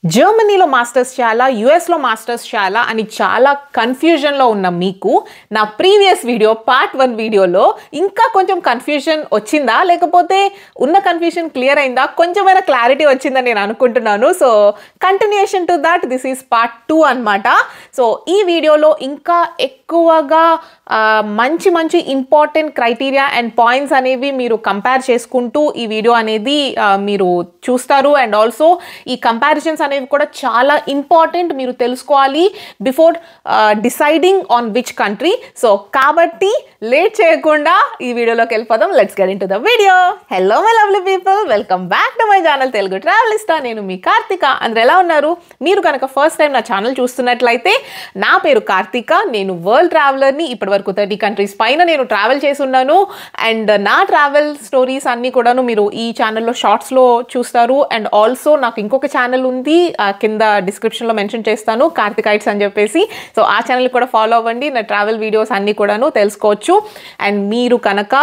జర్మనీలో మాస్టర్స్ చేయాలా, యుఎస్లో మాస్టర్స్ చేయాలా అని చాలా కన్ఫ్యూజన్లో ఉన్న మీకు నా ప్రీవియస్ వీడియో పార్ట్ 1 వీడియోలో ఇంకా కొంచెం కన్ఫ్యూజన్ వచ్చిందా, లేకపోతే ఉన్న కన్ఫ్యూజన్ క్లియర్ అయిందా, కొంచెమైనా క్లారిటీ వచ్చిందని నేను అనుకుంటున్నాను. So continuation to that this is part 2 అనమాట. సో ఈ వీడియోలో ఇంకా ఎక్కువగా మంచి ఇంపార్టెంట్ క్రైటీరియా అండ్ పాయింట్స్ అనేవి మీరు కంపేర్ చేసుకుంటూ ఈ వీడియో అనేది మీరు చూస్తారు. అండ్ ఆల్సో ఈ కంపారిజన్స్ అనేవి కూడా చాలా ఇంపార్టెంట్, మీరు తెలుసుకోవాలి before deciding on which country. So కాబట్టి లేట్ చేయకుండా ఈ వీడియోలోకి వెళ్ళిపోదాం. Let's get into the video. Hello my lovely people, welcome back to my channel Telugu Travelista. నేను మీ కార్తిక. అందరూ ఎలా ఉన్నారు? మీరు కనుక ఫస్ట్ టైం నా ఛానల్ చూస్తున్నట్లయితే నా పేరు కార్తిక. నేను వరల్డ్ ట్రావెలర్ని. ఇప్పటి వరకు 30 కంట్రీస్ పైన నేను ట్రావెల్ చేసి ఉన్నాను. అండ్ నా ట్రావెల్ స్టోరీస్ అన్నీ కూడాను మీరు ఈ ఛానల్లో షార్ట్స్లో చూస్తారు. అండ్ ఆల్సో నాకు ఇంకొక ఛానల్ ఉంది, కింద డిస్క్రిప్షన్లో మెన్షన్ చేస్తాను, కార్తికైట్స్ అని చెప్పేసి. సో ఆ ఛానల్ కూడా ఫాలో అవ్వండి, నా ట్రావెల్ వీడియోస్ అన్నీ కూడాను తెలుసుకోవచ్చు. అండ్ మీరు కనుక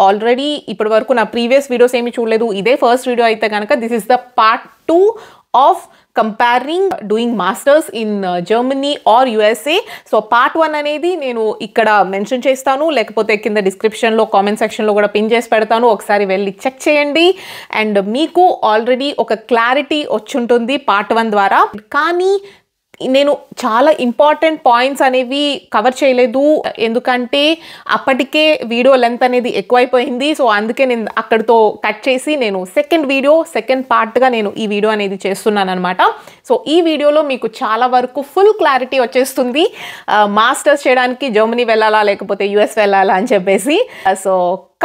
ఆల్రెడీ ఇప్పటి వరకు నా ప్రీవియస్ వీడియోస్ ఏమి చూడలేదు, ఇదే ఫస్ట్ వీడియో అయితే కనుక this is the part 2 of comparing doing masters in Germany are USA. So part 1 అనేది నేను ఇక్కడ మెన్షన్ చేస్తాను, లేకపోతే కింద డిస్క్రిప్షన్లో కామెంట్ సెక్షన్లో కూడా పిన్ చేసి పెడతాను, ఒకసారి వెళ్ళి చెక్ చేయండి. అండ్ మీకు ఆల్రెడీ ఒక క్లారిటీ వచ్చుంటుంది పార్ట్ 1 ద్వారా. కానీ నేను చాలా ఇంపార్టెంట్ పాయింట్స్ అనేవి కవర్ చేయలేదు, ఎందుకంటే అప్పటికే వీడియో లెంత్ అనేది ఎక్కువైపోయింది. సో అందుకే నేను అక్కడితో కట్ చేసి నేను సెకండ్ పార్ట్గా నేను ఈ వీడియో అనేది చేస్తున్నాను అనమాట. సో ఈ వీడియోలో మీకు చాలా వరకు ఫుల్ క్లారిటీ వచ్చేస్తుంది, మాస్టర్స్ చేయడానికి జర్మనీ వెళ్ళాలా లేకపోతే యుఎస్ వెళ్ళాలా అని చెప్పేసి. So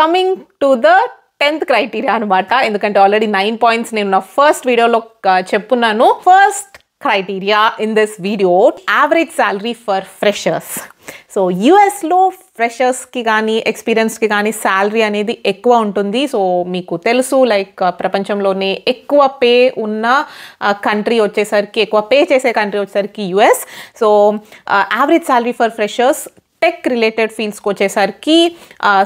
coming to the 10th criteria అనమాట, ఎందుకంటే ఆల్రెడీ 9 పాయింట్స్ నేను నా ఫస్ట్ వీడియోలో చెప్పున్నాను. First criteria in this video, average salary for freshers. So యుఎస్లో ఫ్రెషర్స్కి కానీ ఎక్స్పీరియన్స్కి కానీ శాలరీ అనేది ఎక్కువ ఉంటుంది. సో మీకు తెలుసు, లైక్ ప్రపంచంలోనే ఎక్కువ పే ఉన్న కంట్రీ వచ్చేసరికి, ఎక్కువ పే చేసే కంట్రీ వచ్చేసరికి US. So average salary for freshers tech related ఫీల్డ్స్కి వచ్చేసరికి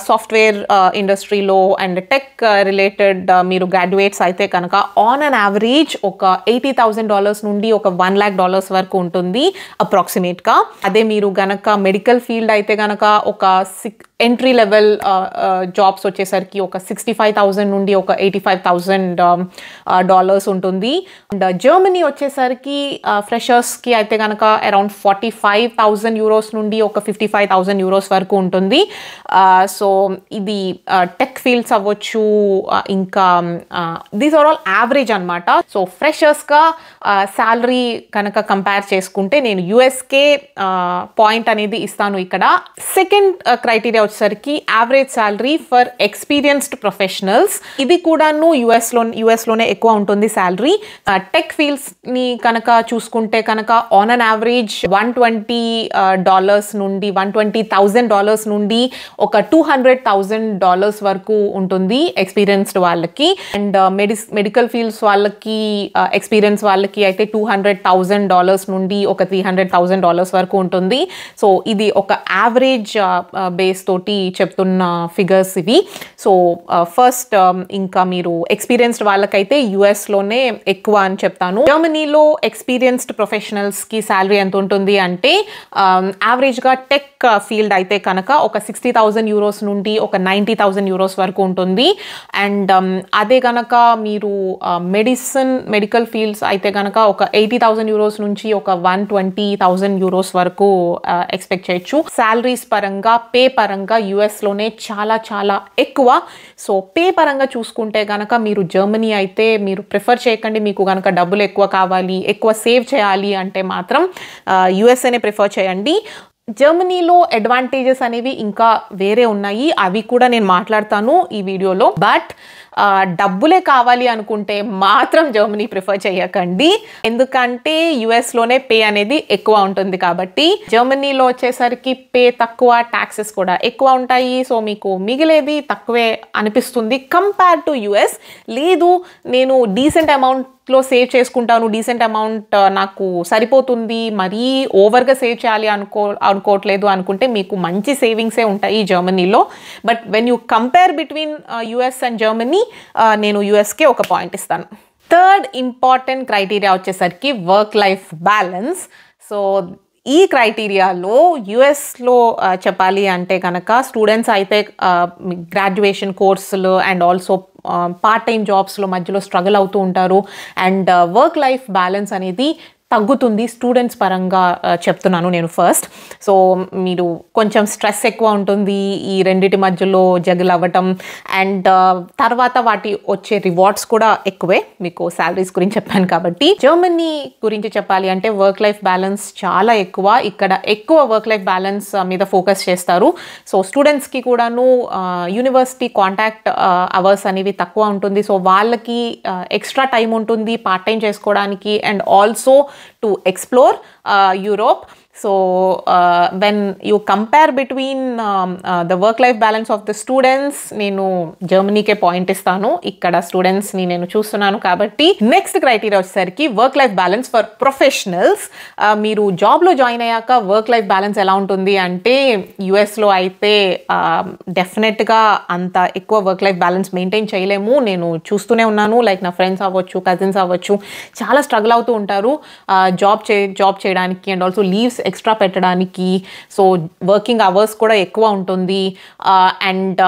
సాఫ్ట్వేర్ ఇండస్ట్రీలో అండ్ టెక్ రిలేటెడ్ మీరు గ్రాడ్యుయేట్స్ అయితే కనుక ఆన్ అన్ యావరేజ్ ఒక $80,000 నుండి ఒక $1 lakh వరకు ఉంటుంది అప్రాక్సిమేట్గా. అదే మీరు గనక మెడికల్ ఫీల్డ్ అయితే కనుక ఒక ఎంట్రీ లెవెల్ జాబ్స్ వచ్చేసరికి ఒక $65,000 నుండి ఒక $85,000 ఉంటుంది. అండ్ జర్మనీ వచ్చేసరికి ఫ్రెషర్స్కి అయితే కనుక అరౌండ్ €45,000 నుండి ఒక €55,000 వరకు ఉంటుంది. సో ఇది టెక్ ఫీల్డ్స్ అవ్వచ్చు, ఇంకా దీస్ ఆర్ ఆల్ యావరేజ్ అనమాట. సో ఫ్రెషర్స్గా శాలరీ కనుక కంపేర్ చేసుకుంటే నేను యుఎస్కే పాయింట్ అనేది ఇస్తాను ఇక్కడ. సెకండ్ క్రైటీరియా వచ్చేసరికి average salary for experienced professionals. ఇది కూడాను యుఎస్లోనే ఎక్కువ ఉంటుంది శాలరీ. టెక్ ఫీల్డ్స్ని కనుక చూసుకుంటే కనుక ఆన్ అన్ యావరేజ్ $120 నుండి $120,000 నుండి ఒక $200,000 వరకు ఉంటుంది ఎక్స్పీరియన్స్డ్ వాళ్ళకి. అండ్ మెడికల్ ఫీల్డ్స్ వాళ్ళకి ఎక్స్పీరియన్స్ వాళ్ళకి అయితే $200,000 నుండి ఒక $300,000 వరకు ఉంటుంది. సో ఇది ఒక యావరేజ్ బేస్ తోటి చెప్తున్న ఫిగర్స్ ఇవి. సో ఫస్ట్ ఇంకా మీరు ఎక్స్పీరియన్స్డ్ వాళ్ళకైతే యుఎస్లోనే ఎక్కువ అని చెప్తాను. జర్మనీలో ఎక్స్పీరియన్స్డ్ ప్రొఫెషనల్స్కి శాలరీ ఎంత ఉంటుంది అంటే యావరేజ్గా టెక్ ఫీల్డ్ అయితే కనుక ఒక €60,000 నుండి ఒక €90,000 వరకు ఉంటుంది. అండ్ అదే కనుక మీరు మెడికల్ ఫీల్డ్స్ అయితే కనుక ఒక €80,000 నుంచి ఒక €120,000 వరకు ఎక్స్పెక్ట్ చేయొచ్చు. శాలరీస్ పరంగా, పే పరంగా యుఎస్లోనే చాలా ఎక్కువ. సో పే పరంగా చూసుకుంటే కనుక మీరు జర్మనీ అయితే మీరు ప్రిఫర్ చేయకండి. మీకు కనుక డబ్బులు ఎక్కువ కావాలి, ఎక్కువ సేవ్ చేయాలి అంటే మాత్రం యుఎస్ఏనే ప్రిఫర్ చేయండి. జర్మనీలో అడ్వాంటేజెస్ అనేవి ఇంకా వేరే ఉన్నాయి, అవి కూడా నేను మాట్లాడతాను ఈ వీడియోలో. బట్ డబ్బులే కావాలి అనుకుంటే మాత్రం జర్మనీ ప్రిఫర్ చేయకండి, ఎందుకంటే యుఎస్లోనే పే అనేది ఎక్కువ ఉంటుంది కాబట్టి. జర్మనీలో వచ్చేసరికి పే తక్కువ, ట్యాక్సెస్ కూడా ఎక్కువ ఉంటాయి. సో మీకు మిగిలేది తక్కువే అనిపిస్తుంది కంపేర్ టు యుఎస్. లేదు నేను డీసెంట్ అమౌంట్లో సేవ్ చేసుకుంటాను, డీసెంట్ అమౌంట్ నాకు సరిపోతుంది, మరీ ఓవర్గా సేవ్ చేయాలి అనుకోవట్లేదు అనుకుంటే మీకు మంచి సేవింగ్సే ఉంటాయి జర్మనీలో. But when you compare between US and Germany నేను యుఎస్కే ఒక పాయింట్ ఇస్తాను. థర్డ్ ఇంపార్టెంట్ క్రైటీరియా వచ్చేసరికి వర్క్ లైఫ్ బ్యాలెన్స్. సో ఈ క్రైటీరియాలో యుఎస్లో చెప్పాలి అంటే కనుక స్టూడెంట్స్ అయితే గ్రాడ్యుయేషన్ కోర్సులు అండ్ ఆల్సో పార్ట్ టైం జాబ్స్లో మధ్యలో స్ట్రగుల్ అవుతూ ఉంటారు. అండ్ వర్క్ లైఫ్ బ్యాలెన్స్ అనేది తగ్గుతుంది స్టూడెంట్స్ పరంగా చెప్తున్నాను నేను ఫస్ట్. సో మీరు కొంచెం స్ట్రెస్ ఎక్కువ ఉంటుంది ఈ రెండిటి మధ్యలో జగిల్ అవ్వటం. అండ్ తర్వాత వాటి వచ్చే రివార్డ్స్ కూడా ఎక్కువే, మీకు శాలరీస్ గురించి చెప్పాను కాబట్టి. జర్మనీ గురించి చెప్పాలి అంటే వర్క్ లైఫ్ బ్యాలెన్స్ చాలా ఎక్కువ. ఇక్కడ ఎక్కువ వర్క్ లైఫ్ బ్యాలెన్స్ మీద ఫోకస్ చేస్తారు. సో స్టూడెంట్స్కి కూడాను యూనివర్సిటీ కాంటాక్ట్ అవర్స్ అనేవి తక్కువ ఉంటుంది. సో వాళ్ళకి ఎక్స్ట్రా టైం ఉంటుంది పార్ట్ టైం చేసుకోవడానికి and also to explore Europe. So when you compare between the work life balance of the students, నేను జర్మనీకే పాయింట్ ఇస్తాను, ఇక్కడ స్టూడెంట్స్ని నేను చూస్తున్నాను కాబట్టి. నెక్స్ట్ క్రైటీరియా వచ్చేసరికి work life balance for professionals. మీరు జాబ్లో జాయిన్ అయ్యాక వర్క్ లైఫ్ బ్యాలెన్స్ ఎలా ఉంటుంది అంటే యుఎస్లో అయితే డెఫినెట్గా అంత ఎక్కువ వర్క్ లైఫ్ బ్యాలెన్స్ మెయింటైన్ చేయలేము. నేను చూస్తూనే ఉన్నాను, లైక్ నా ఫ్రెండ్స్ అవ్వచ్చు, కజిన్స్ అవ్వచ్చు, చాలా స్ట్రగుల్ అవుతూ ఉంటారు జాబ్ చేయడానికి అండ్ ఆల్సో లీవ్స్ ఎక్స్ట్రా పెట్టడానికి. సో వర్కింగ్ అవర్స్ కూడా ఎక్కువ ఉంటుంది అండ్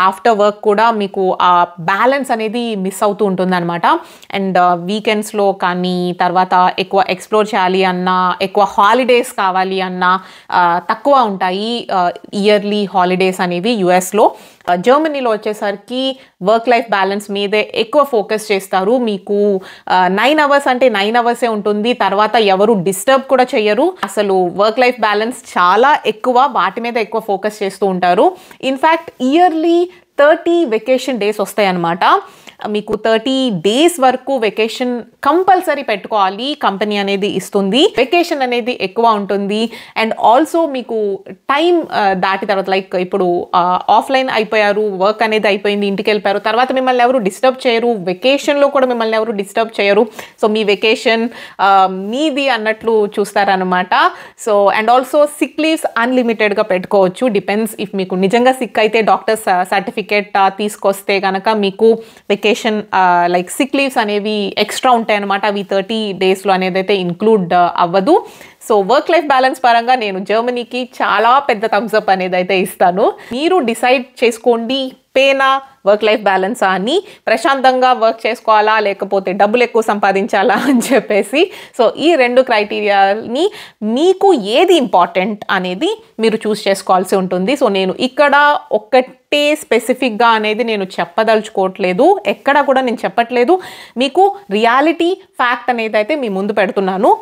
ఆఫ్టర్ వర్క్ కూడా మీకు ఆ బ్యాలెన్స్ అనేది మిస్ అవుతూ ఉంటుంది అనమాట. అండ్ వీకెండ్స్లో కానీ తర్వాత ఎక్కువ ఎక్స్ప్లోర్ చేయాలి అన్నా, ఎక్కువ హాలిడేస్ కావాలి అన్నా తక్కువ ఉంటాయి ఇయర్లీ హాలిడేస్ అనేవి యుఎస్లో. జర్మనీలో వచ్చేసరికి వర్క్ లైఫ్ బ్యాలెన్స్ మీదే ఎక్కువ ఫోకస్ చేస్తారు. మీకు 9 అవర్స్ అంటే 9 అవర్సే ఉంటుంది, తర్వాత ఎవరు డిస్టర్బ్ కూడా చెయ్యరు. అసలు వర్క్ లైఫ్ బ్యాలెన్స్ చాలా ఎక్కువ, వాటి మీద ఎక్కువ ఫోకస్ చేస్తూ ఉంటారు. ఇన్ఫ్యాక్ట్ ఇయర్లీ 30 వెకేషన్ డేస్ వస్తాయి అన్నమాట. మీకు 30 డేస్ వరకు వెకేషన్ కంపల్సరీ పెట్టుకోవాలి, కంపెనీ అనేది ఇస్తుంది. వెకేషన్ అనేది ఎక్కువ ఉంటుంది అండ్ ఆల్సో మీకు టైం దాటి తర్వాత, లైక్ ఇప్పుడు ఆఫ్లైన్ అయిపోయారు, వర్క్ అనేది అయిపోయింది, ఇంటికి వెళ్ళిపోయారు, తర్వాత మిమ్మల్ని ఎవరు డిస్టర్బ్ చేయరు, వెకేషన్లో కూడా మిమ్మల్ని ఎవరు డిస్టర్బ్ చేయరు. సో మీ వెకేషన్ మీది అన్నట్లు చూస్తారనమాట. So and also sick leaves అన్లిమిటెడ్గా పెట్టుకోవచ్చు, డిపెండ్స్. ఇఫ్ మీకు నిజంగా సిక్ అయితే డాక్టర్స్ సర్టిఫికేట్ తీసుకొస్తే కనుక మీకు వెకేషన్ లైక్ సిక్ లీవ్స్ అనేవి ఎక్స్ట్రా ఉంటాయి అనమాట. అవి 30 డేస్లో అనేది అయితే ఇంక్లూడ్ అవ్వదు. సో వర్క్ లైఫ్ బ్యాలెన్స్ పరంగా నేను జర్మనీకి చాలా పెద్ద థమ్స్ అప్ అనేది అయితే ఇస్తాను. మీరు డిసైడ్ చేసుకోండి, పేనా వర్క్ లైఫ్ బ్యాలెన్సా అని, ప్రశాంతంగా వర్క్ చేసుకోవాలా లేకపోతే డబ్బులు ఎక్కువ సంపాదించాలా అని చెప్పేసి. సో ఈ రెండు క్రైటీరియాని మీకు ఏది ఇంపార్టెంట్ అనేది మీరు చూస్ చేసుకోవాల్సి ఉంటుంది. సో నేను ఇక్కడ ఒక్కటే స్పెసిఫిక్గా అనేది నేను చెప్పదలుచుకోవట్లేదు, ఎక్కడ కూడా నేను చెప్పట్లేదు, మీకు రియాలిటీ ఫ్యాక్ట్ అనేది అయితే మీ ముందు పెడుతున్నాను.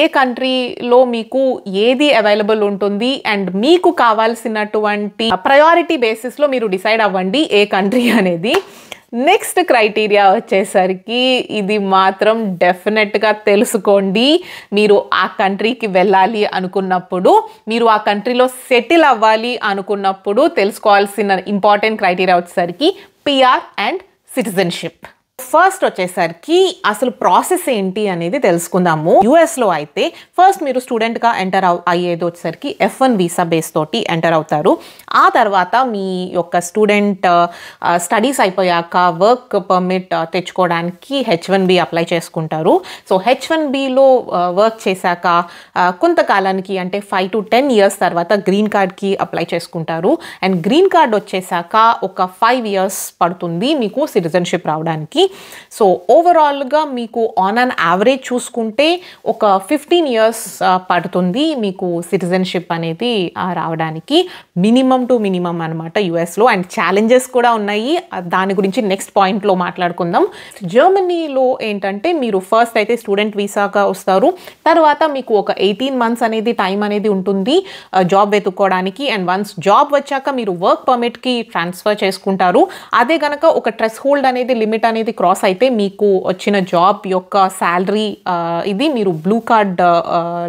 ఏ కంట్రీలో మీకు ఏది అవైలబుల్ ఉంటుంది అండ్ మీకు కావాల్సినటువంటి ప్రయారిటీ బేసిస్లో మీరు డిసైడ్ అవ్వండి ఏ కంట్రీ అనేది. నెక్స్ట్ క్రైటీరియా వచ్చేసరికి ఇది మాత్రం డెఫినెట్గా తెలుసుకోండి. మీరు ఆ కంట్రీకి వెళ్ళాలి అనుకున్నప్పుడు, మీరు ఆ కంట్రీలో సెటిల్ అవ్వాలి అనుకున్నప్పుడు తెలుసుకోవాల్సిన ఇంపార్టెంట్ క్రైటీరియా వచ్చేసరికి పిఆర్ అండ్ సిటిజన్షిప్. ఫస్ట్ వచ్చేసరికి అసలు ప్రాసెస్ ఏంటి అనేది తెలుసుకుందాము. యుఎస్లో అయితే ఫస్ట్ మీరు స్టూడెంట్గా ఎంటర్ అయ్యేది వచ్చేసరికి F1 వీసా బేస్ తోటి ఎంటర్ అవుతారు. ఆ తర్వాత మీ యొక్క స్టూడెంట్ స్టడీస్ అయిపోయాక వర్క్ పర్మిట్ తెచ్చుకోవడానికి H1B అప్లై చేసుకుంటారు. సో H1Bలో వర్క్ చేశాక కొంతకాలానికి అంటే 5 to 10 years తర్వాత గ్రీన్ కార్డ్కి అప్లై చేసుకుంటారు. అండ్ గ్రీన్ కార్డ్ వచ్చేసాక ఒక 5 years పడుతుంది మీకు సిటిజన్షిప్ రావడానికి. సో ఓవరాల్గా మీకు ఆన్ అన్ యావరేజ్ చూసుకుంటే ఒక 15 years పడుతుంది మీకు సిటిజన్షిప్ అనేది రావడానికి, మినిమం టు మినిమం అనమాట యుఎస్లో. అండ్ ఛాలెంజెస్ కూడా ఉన్నాయి, దాని గురించి నెక్స్ట్ పాయింట్లో మాట్లాడుకుందాం. జర్మనీలో ఏంటంటే మీరు ఫస్ట్ అయితే స్టూడెంట్ వీసాగా వస్తారు, తర్వాత మీకు ఒక 18 months అనేది టైం అనేది ఉంటుంది జాబ్ వెతుక్కోవడానికి. అండ్ వన్స్ జాబ్ వచ్చాక మీరు వర్క్ పర్మిట్కి ట్రాన్స్ఫర్ చేసుకుంటారు. అదే కనుక ఒక ట్రెస్ హోల్డ్ అనేది లిమిట్ అనేది క్రాస్ అయితే మీకు వచ్చిన జాబ్ యొక్క శాలరీ ఇది మీరు బ్లూ కార్డ్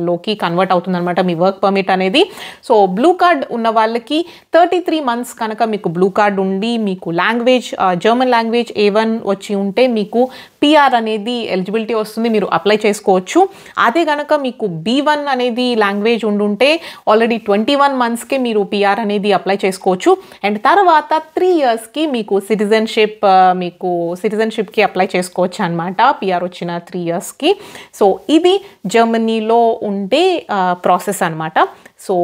లోకి కన్వర్ట్ అవుతుంది అనమాట మీ వర్క్ పర్మిట్ అనేది. సో బ్లూ కార్డ్ ఉన్న వాళ్ళకి 33 months కనుక మీకు బ్లూ కార్డ్ ఉండి మీకు లాంగ్వేజ్ జర్మన్ లాంగ్వేజ్ A1 వచ్చి ఉంటే మీకు పిఆర్ అనేది ఎలిజిబిలిటీ వస్తుంది, మీరు అప్లై చేసుకోవచ్చు. అదే కనుక మీకు B1 అనేది లాంగ్వేజ్ ఉండుంటే ఆల్రెడీ 21 monthsకే మీరు పిఆర్ అనేది అప్లై చేసుకోవచ్చు. అండ్ తర్వాత 3 yearsకి మీకు సిటిజన్షిప్ సిటిజన్షిప్కి అప్లై చేసుకోవచ్చు అనమాట పిఆర్ వచ్చిన 3 ఇయర్స్కి. సో ఇది జర్మనీలో ఉండే ప్రాసెస్ అనమాట. సో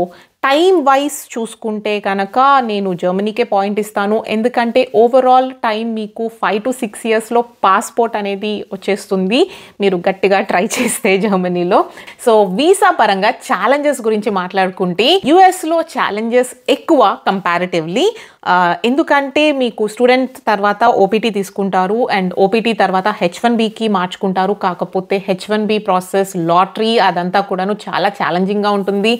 టైం వైజ్ చూసుకుంటే కనుక నేను జర్మనీకే పాయింట్ ఇస్తాను, ఎందుకంటే ఓవరాల్ టైం మీకు 5 to 6 ఇయర్స్లో పాస్పోర్ట్ అనేది వచ్చేస్తుంది మీరు గట్టిగా ట్రై చేస్తే జర్మనీలో. సో వీసా పరంగా ఛాలెంజెస్ గురించి మాట్లాడుకుంటే యుఎస్లో ఛాలెంజెస్ ఎక్కువ కంపారిటివ్లీ, ఎందుకంటే మీకు స్టూడెంట్ తర్వాత ఓపీటీ తీసుకుంటారు అండ్ ఓపీటీ తర్వాత H1Bకి మార్చుకుంటారు. కాకపోతే H1B ప్రాసెస్ లాటరీ అదంతా కూడాను చాలా ఛాలెంజింగ్గా ఉంటుంది.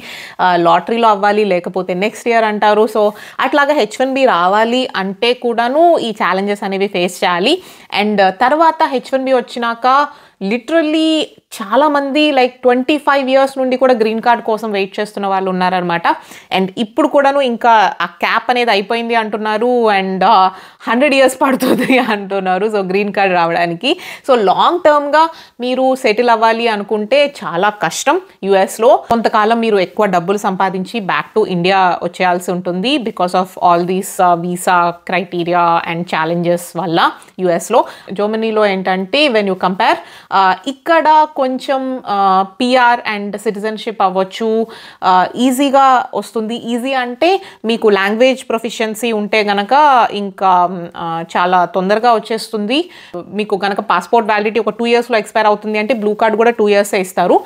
లాటరీలో అవ్వాలి లేకపోతే నెక్స్ట్ ఇయర్ అంటారు. సో అట్లాగా H1B రావాలి అంటే కూడాను ఈ ఛాలెంజెస్ అనేవి ఫేస్ చేయాలి. అండ్ తర్వాత H1B వచ్చినాక లిటరల్లీ చాలామంది లైక్ 25 ఇయర్స్ నుండి కూడా గ్రీన్ కార్డ్ కోసం వెయిట్ చేస్తున్న వాళ్ళు ఉన్నారనమాట. అండ్ ఇప్పుడు కూడాను ఇంకా ఆ క్యాప్ అనేది అయిపోయింది అంటున్నారు అండ్ 100 ఇయర్స్ పడుతుంది అంటున్నారు సో గ్రీన్ కార్డ్ రావడానికి. సో లాంగ్ టర్మ్గా మీరు సెటిల్ అవ్వాలి అనుకుంటే చాలా కష్టం యుఎస్లో. కొంతకాలం మీరు ఎక్కువ డబ్బులు సంపాదించి బ్యాక్ టు ఇండియా వచ్చేయాల్సి ఉంటుంది because of all these visa criteria and challenges వల్ల యుఎస్లో. జర్మనీలో ఏంటంటే వెన్ యూ కంపేర్ ఇక్కడ కొంచెం పిఆర్ అండ్ సిటిజన్షిప్ అవ్వచ్చు, ఈజీగా వస్తుంది. ఈజీ అంటే మీకు లాంగ్వేజ్ ప్రొఫిషియన్సీ ఉంటే గనక ఇంకా చాలా తొందరగా వచ్చేస్తుంది. మీకు కనుక పాస్పోర్ట్ వ్యాలిడిటీ ఒక 2 ఇయర్స్లో ఎక్స్పైర్ అవుతుంది అంటే బ్లూ కార్డ్ కూడా 2 ఇయర్సే ఇస్తారు.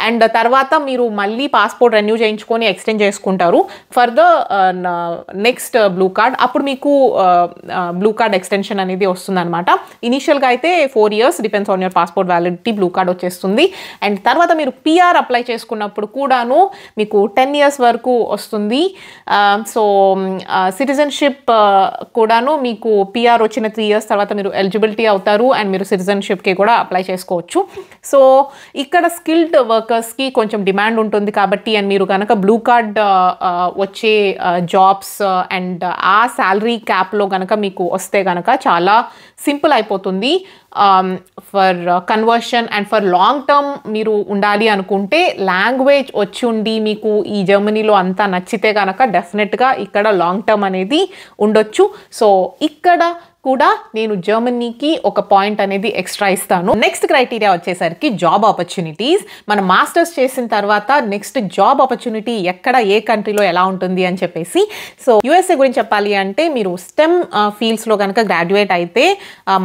అండ్ తర్వాత మీరు మళ్ళీ పాస్పోర్ట్ రెన్యూ చేయించుకొని ఎక్స్టెండ్ చేసుకుంటారు for the next blue card. అప్పుడు మీకు బ్లూ కార్డ్ ఎక్స్టెన్షన్ అనేది వస్తుంది అనమాట. ఇనీషియల్గా అయితే 4 years depends on your passport validity blue card వచ్చేస్తుంది. అండ్ తర్వాత మీరు పిఆర్ అప్లై చేసుకున్నప్పుడు కూడాను మీకు 10 ఇయర్స్ వరకు వస్తుంది. సో సిటిజన్షిప్ కూడాను మీకు పిఆర్ వచ్చిన 3 ఇయర్స్ తర్వాత మీరు ఎలిజిబిలిటీ అవుతారు అండ్ మీరు సిటిజన్షిప్కి కూడా అప్లై చేసుకోవచ్చు. సో ఇక్కడ స్కిల్డ్ వర్కర్స్కి కొంచెం డిమాండ్ ఉంటుంది కాబట్టి అండ్ మీరు కనుక బ్లూ కార్డ్ వచ్చే జాబ్స్ అండ్ ఆ శాలరీ క్యాప్లో కనుక మీకు వస్తే కనుక చాలా సింపుల్ అయిపోతుంది for conversion. And for long term మీరు ఉండాలి అనుకుంటే లాంగ్వేజ్ వచ్చి ఉండి మీకు ఈ జర్మనీలో అంతా నచ్చితే కనుక డెఫినెట్గా ఇక్కడ లాంగ్ టర్మ్ అనేది ఉండొచ్చు. సో ఇక్కడ కూడా నేను జర్మనీకి ఒక పాయింట్ అనేది ఎక్స్ట్రా ఇస్తాను. నెక్స్ట్ క్రైటీరియా వచ్చేసరికి జాబ్ ఆపర్చునిటీస్. మన మాస్టర్స్ చేసిన తర్వాత నెక్స్ట్ జాబ్ ఆపర్చునిటీ ఎక్కడ ఏ కంట్రీలో ఎలా ఉంటుంది అని చెప్పేసి. సో యూఎస్ఏ గురించి చెప్పాలి అంటే మీరు స్టెమ్ ఫీల్డ్స్లో కనుక గ్రాడ్యుయేట్ అయితే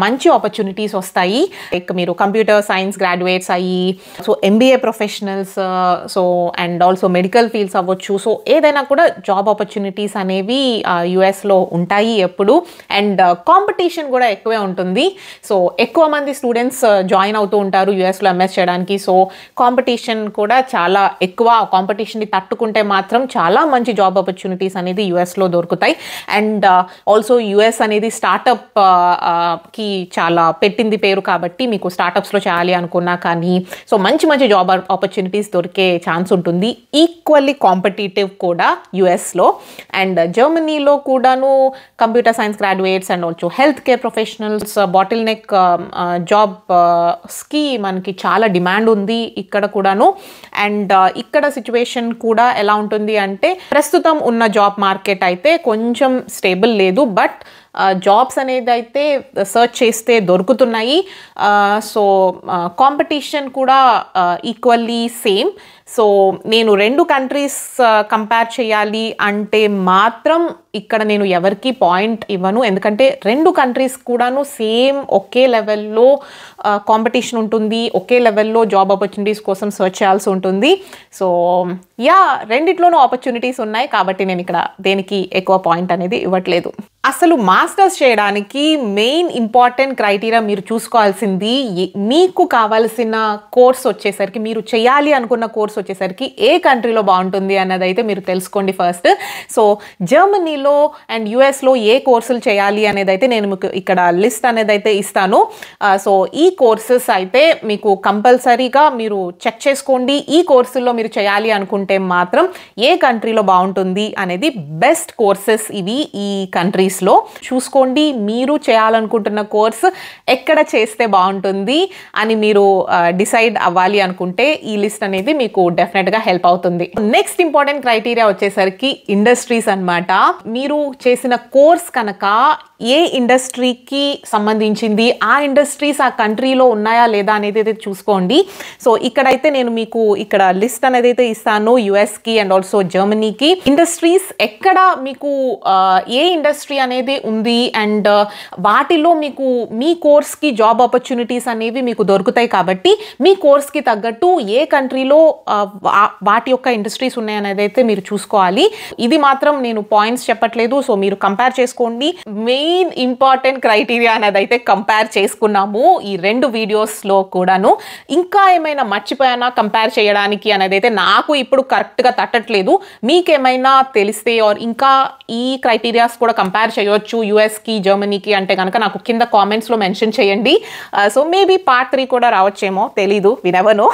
మంచి ఆపర్చునిటీస్ వస్తాయి. లైక్ మీరు కంప్యూటర్ సైన్స్ గ్రాడ్యుయేట్స్ అయ్యి so MBA professionals so and also medical fields అవ్వచ్చు. సో ఏదైనా కూడా జాబ్ ఆపర్చునిటీస్ అనేవి యుఎస్లో ఉంటాయి ఎప్పుడు. అండ్ కాంపిటీషన్ కూడా ఎక్కువే ఉంటుంది. సో ఎక్కువ మంది స్టూడెంట్స్ జాయిన్ అవుతూ ఉంటారు యుఎస్లో ఎంఎస్ చేయడానికి. సో కాంపిటీషన్ కూడా చాలా ఎక్కువ. ఆ కాంపిటీషన్ని తట్టుకుంటే మాత్రం చాలా మంచి జాబ్ ఆపర్చునిటీస్ అనేది యుఎస్లో దొరుకుతాయి. అండ్ ఆల్సో యుఎస్ అనేది స్టార్టప్కి చాలా పెట్టింది పేరు కాబట్టి మీకు స్టార్టప్స్లో చేయాలి అనుకున్నా కానీ సో మంచి మంచి జాబ్ ఆపర్చునిటీస్ దొరికే ఛాన్స్ ఉంటుంది. ఈక్వల్లీ కాంపిటీటివ్ కూడా యుఎస్లో. అండ్ జర్మనీలో కూడాను computer science graduates and also health care professionals bottle neck జాబ్స్కి మనకి చాలా డిమాండ్ ఉంది ఇక్కడ కూడాను. అండ్ ఇక్కడ సిచ్యువేషన్ కూడా ఎలా ఉంటుంది అంటే ప్రస్తుతం ఉన్న జాబ్ మార్కెట్ అయితే కొంచెం స్టేబుల్ లేదు, బట్ జాబ్స్ అనేది అయితే సర్చ్ చేస్తే దొరుకుతున్నాయి. సో కాంపిటీషన్ కూడా ఈక్వల్లీ సేమ్. సో నేను 2 కంట్రీస్ కంపేర్ చేయాలి అంటే మాత్రం ఇక్కడ నేను ఎవరికి పాయింట్ ఇవ్వను, ఎందుకంటే 2 కంట్రీస్ కూడాను సేమ్ ఒకే లెవెల్లో కాంపిటీషన్ ఉంటుంది, ఒకే లెవెల్లో జాబ్ ఆపర్చునిటీస్ కోసం సర్చ్ చేయాల్సి ఉంటుంది. సో యా రెండిట్లోనూ ఆపర్చునిటీస్ ఉన్నాయి కాబట్టి నేను ఇక్కడ దేనికి ఎక్కువ పాయింట్ అనేది ఇవ్వట్లేదు. అసలు మాస్టర్స్ చేయడానికి మెయిన్ ఇంపార్టెంట్ క్రైటీరియా మీరు చూసుకోవాల్సింది మీకు కావాల్సిన కోర్స్ వచ్చేసరికి, మీరు చేయాలి అనుకున్న కోర్స్ వచ్చేసరికి ఏ కంట్రీలో బాగుంటుంది అన్నది అయితే మీరు తెలుసుకోండి ఫస్ట్. సో జర్మనీలో అండ్ యుఎస్లో ఏ కోర్సులు చేయాలి అనేది అయితే నేను మీకు ఇక్కడ లిస్ట్ అనేది అయితే ఇస్తాను. సో ఈ కోర్సెస్ అయితే మీకు కంపల్సరీగా మీరు చెక్ చేసుకోండి. ఈ కోర్సుల్లో మీరు చేయాలి అనుకుంటే మాత్రం ఏ కంట్రీలో బాగుంటుంది అనేది బెస్ట్ కోర్సెస్ ఇవి ఈ కంట్రీస్లో చూసుకోండి. మీరు చేయాలనుకుంటున్న కోర్స్ ఎక్కడ చేస్తే బాగుంటుంది అని మీరు డిసైడ్ అవ్వాలి అనుకుంటే ఈ లిస్ట్ అనేది మీకు డెఫినెట్గా హెల్ప్ అవుతుంది. నెక్స్ట్ ఇంపార్టెంట్ క్రైటీరియా వచ్చేసరికి ఇండస్ట్రీస్ అన్నమాట. మీరు చేసిన కోర్స్ కనుక ఏ ఇండస్ట్రీకి సంబంధించింది, ఆ ఇండస్ట్రీస్ ఆ కంట్రీలో ఉన్నాయా లేదా అనేది అయితే చూసుకోండి. సో ఇక్కడైతే నేను మీకు ఇక్కడ లిస్ట్ అనేది అయితే ఇస్తాను, యుఎస్కి అండ్ ఆల్సో జర్మనీకి ఇండస్ట్రీస్ ఎక్కడ మీకు ఏ ఇండస్ట్రీ అనేది ఉంది అండ్ వాటిలో మీకు మీ కోర్స్కి జాబ్ ఆపర్చునిటీస్ అనేవి మీకు దొరుకుతాయి. కాబట్టి మీ కోర్స్కి తగ్గట్టు ఏ కంట్రీలో వాటి యొక్క ఇండస్ట్రీస్ ఉన్నాయనేది అయితే మీరు చూసుకోవాలి. ఇది మాత్రం నేను పాయింట్స్ చెప్పట్లేదు, సో మీరు కంపేర్ చేసుకోండి. మెయిన్ ఇంపార్టెంట్ క్రైటీరియా అనేది అయితే కంపేర్ చేసుకున్నాము ఈ 2 వీడియోస్లో కూడాను. ఇంకా ఏమైనా మర్చిపోయానా కంపేర్ చేయడానికి అనేది అయితే నాకు ఇప్పుడు కరెక్ట్గా తట్టట్లేదు. మీకేమైనా తెలిస్తే ఆర్ ఇంకా ఈ క్రైటీరియాస్ కూడా కంపేర్ చేయొచ్చు యుఎస్కి జర్మనీకి అంటే కనుక నాకు కింద కామెంట్స్లో మెన్షన్ చేయండి. సో మేబీ పార్ట్ 3 కూడా రావచ్చేమో, తెలీదు, వి నెవర్ నో.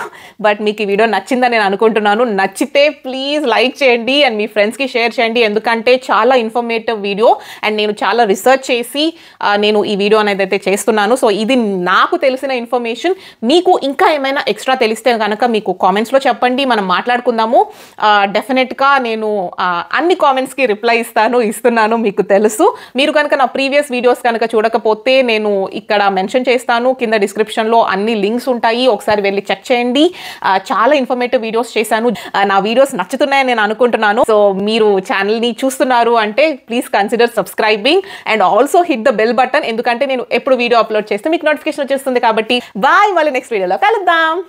బట్ మీకు ఈ వీడియో నచ్చిందని నేను అనుకుంటున్నాను. నచ్చితే ప్లీజ్ లైక్ చేయండి అండ్ మీ ఫ్రెండ్స్కి షేర్ చేయండి, ఎందుకంటే చాలా ఇన్ఫర్మేటివ్ వీడియో అండ్ నేను చాలా రీసెర్చ్ చేసి నేను ఈ వీడియో అనేది అయితే చేస్తున్నాను. సో ఇది నాకు తెలిసిన ఇన్ఫర్మేషన్. మీకు ఇంకా ఏమైనా ఎక్స్ట్రా తెలిస్తే కనుక మీకు కామెంట్స్లో చెప్పండి, మనం మాట్లాడుకుందాము. డెఫినెట్గా నేను అన్ని కామెంట్స్కి రిప్లై ఇస్తున్నాను, మీకు తెలుసు. మీరు కనుక నా ప్రీవియస్ వీడియోస్ కనుక చూడకపోతే నేను ఇక్కడ మెన్షన్ చేస్తాను, కింద డిస్క్రిప్షన్లో అన్ని లింక్స్ ఉంటాయి, ఒకసారి వెళ్ళి చెక్ చేయండి. చాలా ఇన్ఫర్మేటివ్ వీడియోస్ చేశాను. నా వీడియోస్ నచ్చుతున్నాయని నేను అనుకుంటున్నాను. సో మీరు ఛానల్ని చూస్తున్నారు అంటే please consider subscribing and also hit the bell button, ఎందుకంటే నేను ఎప్పుడు వీడియో అప్లోడ్ చేస్తే మీకు నోటిఫికేషన్ వచ్చేస్తుంది. కాబట్టి బాయ్, మళ్ళీ నెక్స్ట్ వీడియోలో కలుద్దాం.